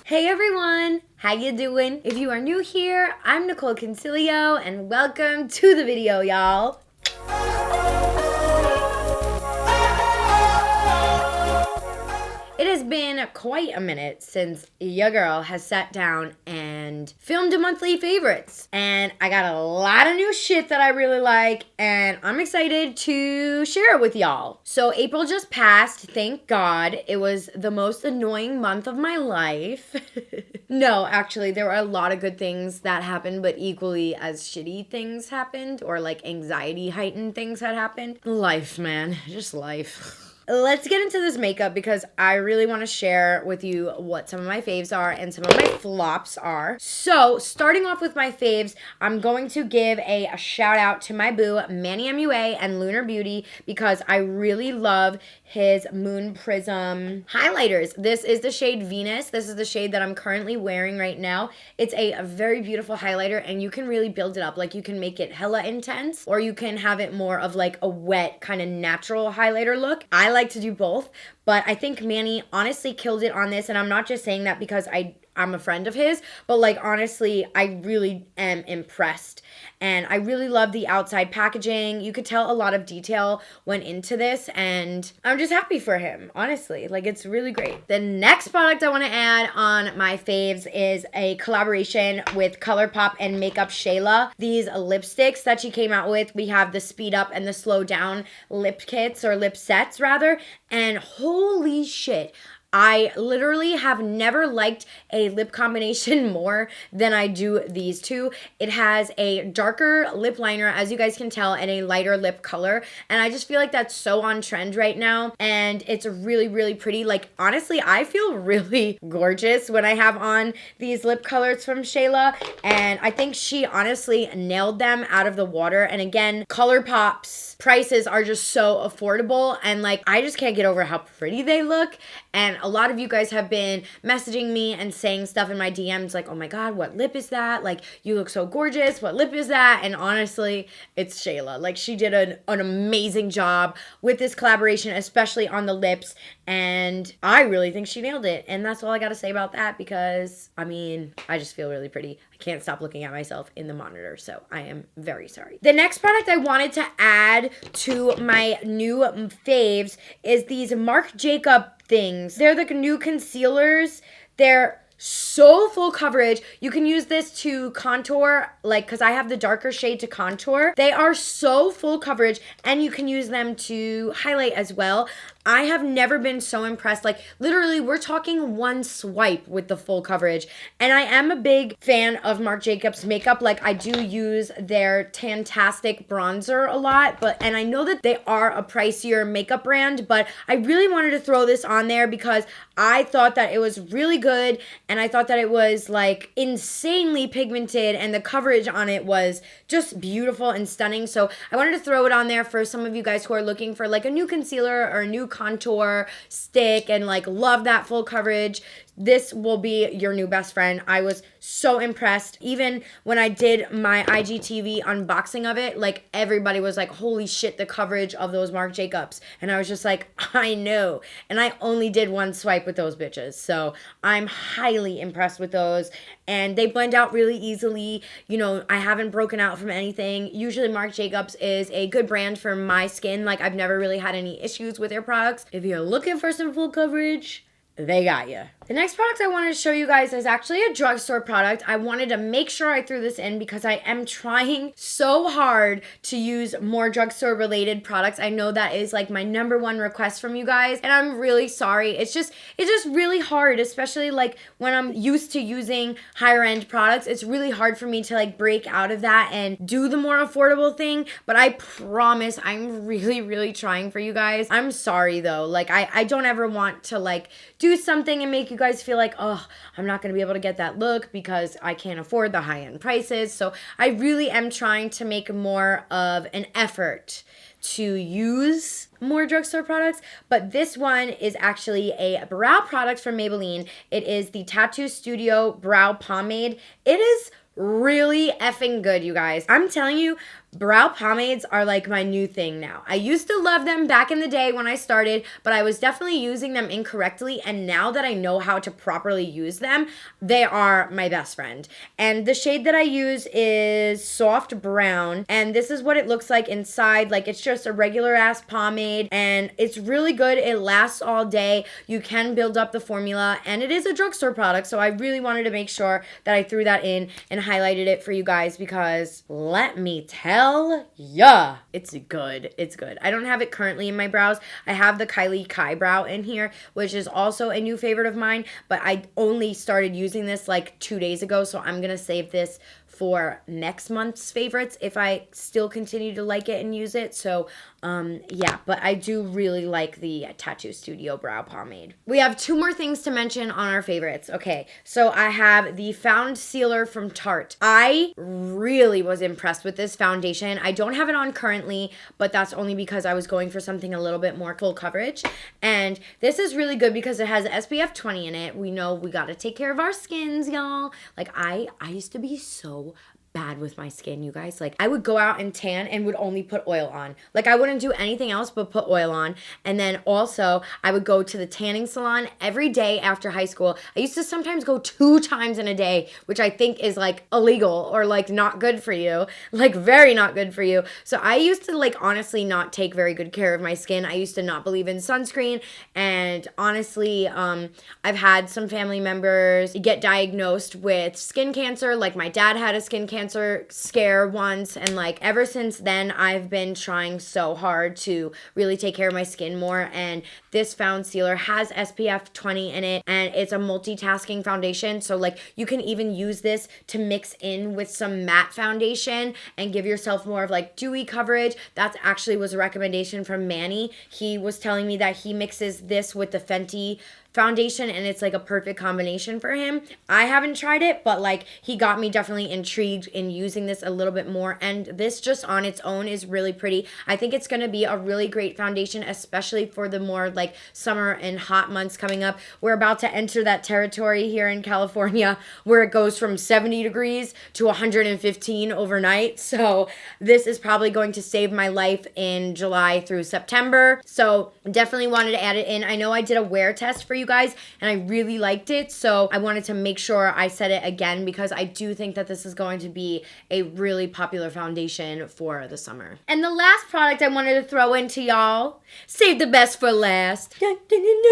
Hey everyone, how you doing? If you are new here, I'm Nicol Concilio and welcome to the video, y'all. It has been quite a minute since your girl has sat down and filmed a monthly favorites. And I got a lot of new shit that I really like, and I'm excited to share it with y'all. So April just passed, thank God. It was the most annoying month of my life. No, actually, there were a lot of good things that happened, but equally as shitty things happened, or like anxiety heightened things had happened. Life, man, just life. Let's get into this makeup because I really want to share with you what some of my faves are and some of my flops are. So, starting off with my faves, I'm going to give a shout out to my boo, Manny MUA and Lunar Beauty, because I really love his Moon Prism highlighters. This is the shade Venus. This is the shade that I'm currently wearing right now. It's a very beautiful highlighter, and you can really build it up. Like, you can make it hella intense, or you can have it more of like a wet kind of natural highlighter look. I like to do both, but I think Manny honestly killed it on this, and I'm not just saying that because I'm a friend of his, but like honestly, I really am impressed. And I really love the outside packaging. You could tell a lot of detail went into this, and I'm just happy for him, honestly. Like, it's really great. The next product I want to add on my faves is a collaboration with ColourPop and Makeup Shayla. These lipsticks that she came out with, we have the speed up and the slow down lip kits, or lip sets rather, and holy shit, I literally have never liked a lip combination more than I do these two. It has a darker lip liner, as you guys can tell, and a lighter lip color. And I just feel like that's so on trend right now. And it's really, really pretty. Like, honestly, I feel really gorgeous when I have on these lip colors from Shayla. And I think she honestly nailed them out of the water. And again, ColourPop's prices are just so affordable. And like, I just can't get over how pretty they look. And a lot of you guys have been messaging me and saying stuff in my DMs like, oh my God, what lip is that? Like, you look so gorgeous. What lip is that? And honestly, it's Shayla. Like, she did an amazing job with this collaboration, especially on the lips. And I really think she nailed it. And that's all I got to say about that because, I mean, I just feel really pretty. I can't stop looking at myself in the monitor. So I am very sorry. The next product I wanted to add to my new faves is these Marc Jacob things. They're the new concealers. They're so full coverage. You can use this to contour, like, because I have the darker shade to contour. They are so full coverage, and you can use them to highlight as well. I have never been so impressed. Like, literally, we're talking one swipe with the full coverage. And I am a big fan of Marc Jacobs makeup. Like, I do use their Tantastic bronzer a lot. And I know that they are a pricier makeup brand, but I really wanted to throw this on there because I thought that it was really good. And I thought that it was, like, insanely pigmented. And the coverage on it was just beautiful and stunning. So I wanted to throw it on there for some of you guys who are looking for, like, a new concealer or a new contour stick and like love that full coverage. This will be your new best friend. I was so impressed. Even when I did my IGTV unboxing of it, like, everybody was like, holy shit, the coverage of those Marc Jacobs. And I was just like, I know. And I only did one swipe with those bitches. So I'm highly impressed with those. And they blend out really easily. You know, I haven't broken out from anything. Usually Marc Jacobs is a good brand for my skin. Like, I've never really had any issues with their products. If you're looking for some full coverage, they got you. The next product I wanted to show you guys is actually a drugstore product. I wanted to make sure I threw this in because I am trying so hard to use more drugstore related products. I know that is like my number one request from you guys, and I'm really sorry. It's just really hard, especially like when I'm used to using higher end products. It's really hard for me to like break out of that and do the more affordable thing, but I promise I'm really trying for you guys. I'm sorry though. Like, I don't ever want to like do something and make you guys feel like, oh, I'm not going to be able to get that look because I can't afford the high-end prices. So I really am trying to make more of an effort to use more drugstore products, but this one is actually a brow product from Maybelline. It is the Tattoo Studio Brow Pomade. It is really effing good, you guys. I'm telling you, Brow pomades are like my new thing now. I used to love them back in the day when I started, but I was definitely using them incorrectly. And now that I know how to properly use them, they are my best friend. And the shade that I use is soft brown. And this is what it looks like inside. Like, it's just a regular ass pomade, and it's really good. It lasts all day. You can build up the formula, and it is a drugstore product. So I really wanted to make sure that I threw that in and highlighted it for you guys, because let me tell ya, it's good. It's good. I don't have it currently in my brows. I have the Kylie Kai brow in here, which is also a new favorite of mine, but I only started using this like 2 days ago, so I'm gonna save this for next month's favorites if I still continue to like it and use it. So yeah, but I do really like the Tattoo Studio brow pomade. We have 2 more things to mention on our favorites. Okay, so I have the Found Sealer from Tarte. I really was impressed with this foundation. I don't have it on currently, but that's only because I was going for something a little bit more full coverage. And this is really good because it has SPF 20 in it. We know we gotta take care of our skins, y'all. Like, I used to be so bad with my skin, you guys. Like, I would go out and tan and would only put oil on. Like, I wouldn't do anything else but put oil on. And then also I would go to the tanning salon every day after high school. I used to sometimes go 2 times in a day, which I think is like illegal or like not good for you, like very not good for you. So I used to like honestly not take very good care of my skin. I used to not believe in sunscreen, and honestly, I've had some family members get diagnosed with skin cancer. Like, my dad had a skin cancer scare once, and like ever since then I've been trying so hard to really take care of my skin more. And this Found Sealer has SPF 20 in it, and it's a multitasking foundation, so like you can even use this to mix in with some matte foundation and give yourself more of like dewy coverage. That actually was a recommendation from Manny. He was telling me that he mixes this with the Fenty foundation, and it's like a perfect combination for him. I haven't tried it, but like he got me definitely intrigued in using this a little bit more, and this just on its own is really pretty. I think it's going to be a really great foundation, especially for the more like summer and hot months coming up. We're about to enter that territory here in California where it goes from 70 degrees to 115 overnight. So this is probably going to save my life in July through September. So definitely wanted to add it in. I know I did a wear test for you guys and I really liked it, so I wanted to make sure I said it again, because I do think that this is going to be a really popular foundation for the summer. And the last product I wanted to throw into y'all, save the best for last. Da, da, da, da.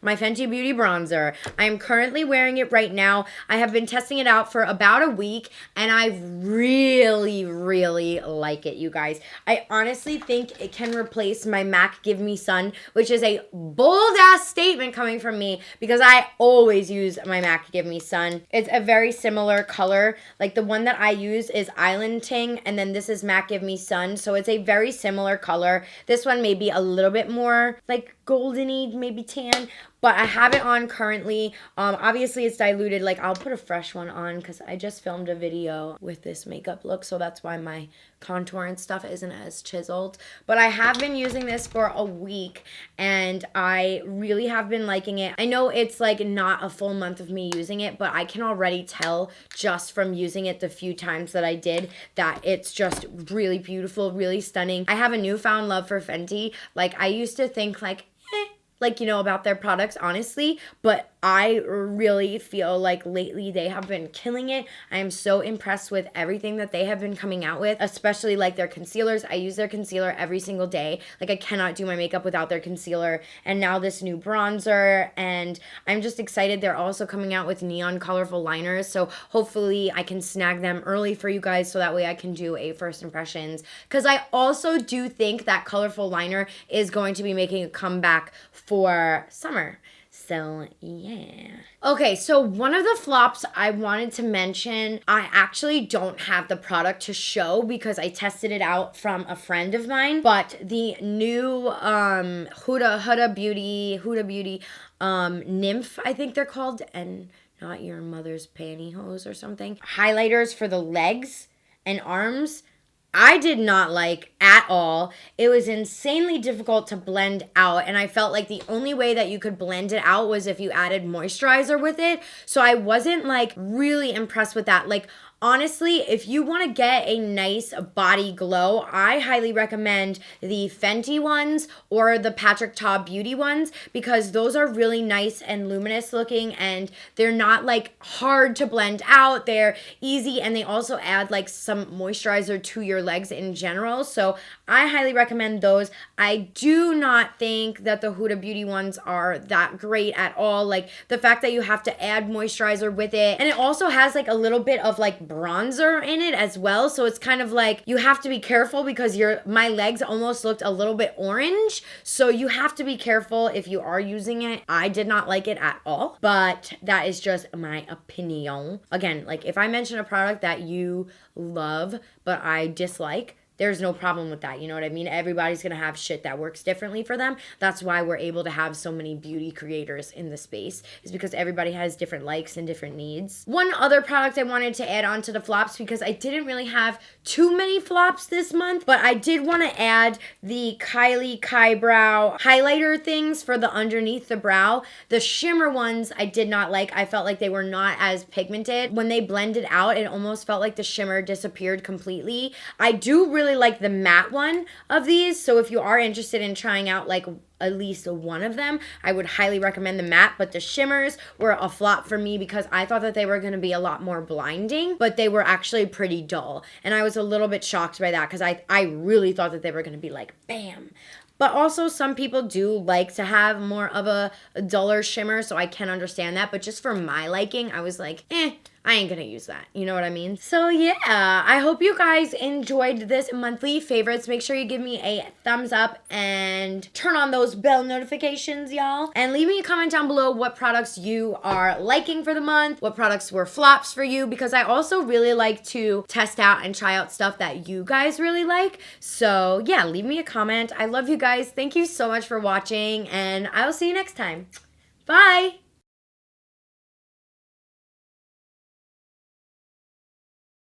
My Fenty Beauty bronzer. I am currently wearing it right now. I have been testing it out for about a week, and I really, really like it, you guys. I honestly think it can replace my MAC Give Me Sun, which is a bold-ass statement coming from me, because I always use my MAC Give Me Sun. It's a very similar color. Like, the one that I use is Island Ting, and then this is MAC Give Me Sun, so it's a very similar color. This one may be a little bit more, like, goldeny, maybe tan, but I have it on currently. Obviously it's diluted. Like, I'll put a fresh one on because I just filmed a video with this makeup look, so that's why my contour and stuff isn't as chiseled. But I have been using this for a week, and I really have been liking it. I know it's like not a full month of me using it, but I can already tell just from using it the few times that I did that it's just really beautiful, really stunning. I have a newfound love for Fenty. Like, I used to think like, you know, about their products, honestly, but I really feel like lately they have been killing it. I am so impressed with everything that they have been coming out with, especially like their concealers. I use their concealer every single day. Like, I cannot do my makeup without their concealer. And now this new bronzer, and I'm just excited. They're also coming out with neon colorful liners, so hopefully I can snag them early for you guys so that way I can do a first impressions, because I also do think that colorful liner is going to be making a comeback for summer. So, yeah. Okay, so one of the flops I wanted to mention, I actually don't have the product to show because I tested it out from a friend of mine, but the new Huda Beauty Nymph, I think they're called, and not your mother's pantyhose or something, highlighters for the legs and arms, I did not like at all. It was insanely difficult to blend out, and I felt like the only way that you could blend it out was if you added moisturizer with it. So I wasn't like really impressed with that. Like, honestly, if you want to get a nice body glow, I highly recommend the Fenty ones or the Patrick Ta Beauty ones, because those are really nice and luminous looking, and they're not like hard to blend out. They're easy, and they also add like some moisturizer to your legs in general. So I highly recommend those. I do not think that the Huda Beauty ones are that great at all. Like the fact that you have to add moisturizer with it, and it also has like a little bit of like bronzer in it as well. So it's kind of like you have to be careful, because my legs almost looked a little bit orange. So you have to be careful if you are using it. I did not like it at all, but that is just my opinion. Again, like if I mention a product that you love but I dislike, there's no problem with that. You know what I mean? Everybody's going to have shit that works differently for them. That's why we're able to have so many beauty creators in the space, is because everybody has different likes and different needs. One other product I wanted to add on to the flops, because I didn't really have too many flops this month, but I did want to add the Kylie Kybrow highlighter things for the underneath the brow. The shimmer ones I did not like. I felt like they were not as pigmented. When they blended out, it almost felt like the shimmer disappeared completely. I do really like the matte one of these, so if you are interested in trying out like at least one of them, I would highly recommend the matte. But the shimmers were a flop for me, because I thought that they were going to be a lot more blinding, but they were actually pretty dull, and I was a little bit shocked by that, because I really thought that they were going to be like bam. But also some people do like to have more of a duller shimmer, so I can understand that. But just for my liking, I was like, I ain't gonna use that. You know what I mean? So yeah, I hope you guys enjoyed this monthly favorites. Make sure you give me a thumbs up and turn on those bell notifications, y'all. And leave me a comment down below what products you are liking for the month, what products were flops for you, because I also really like to test out and try out stuff that you guys really like. So yeah, leave me a comment. I love you guys. Thank you so much for watching, and I will see you next time. Bye!